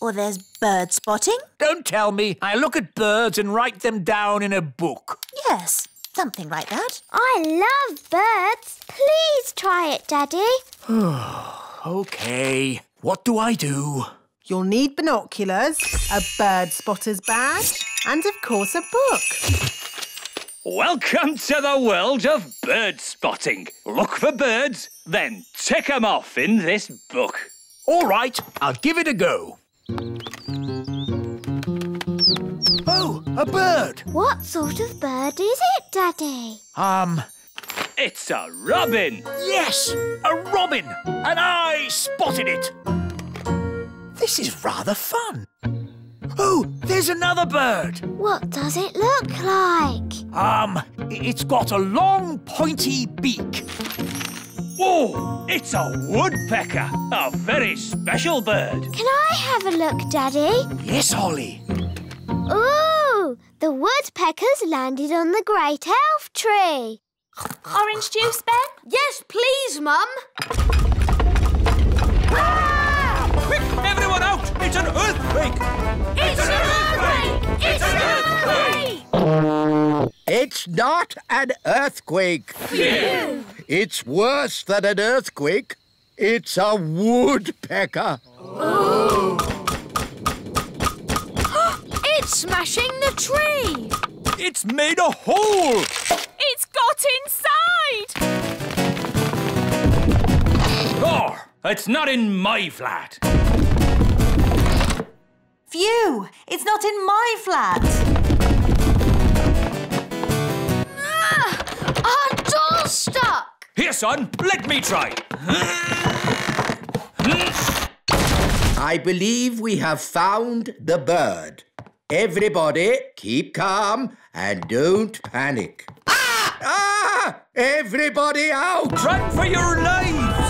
Or there's bird spotting. Don't tell me. I look at birds and write them down in a book. Yes, something like that. I love birds. Please try it, Daddy. OK. What do I do? You'll need binoculars, a bird spotter's badge, and of course a book. Welcome to the world of bird spotting. Look for birds, then tick 'em off in this book. All right, I'll give it a go. Oh, a bird. What sort of bird is it, Daddy? It's a robin. Yes, a robin. And I spotted it. This is rather fun. Oh, there's another bird. What does it look like? It's got a long, pointy beak. Whoa, it's a woodpecker. A very special bird. Can I have a look, Daddy? Yes, Holly. Ooh, the woodpeckers landed on the great elf tree. Orange juice, Ben? Yes, please, Mum. Quick, everyone out! It's an earthquake! It's an earthquake! It's an earthquake! It's not an earthquake. Phew. It's worse than an earthquake. It's a woodpecker. Oh. It's smashing the tree. It's made a hole! It's got inside! Oh, it's not in my flat. Phew! It's not in my flat. Our door's stuck. Here, son, let me try. I believe we have found the bird. Everybody, keep calm and don't panic. Ah! Everybody out! Run for your life!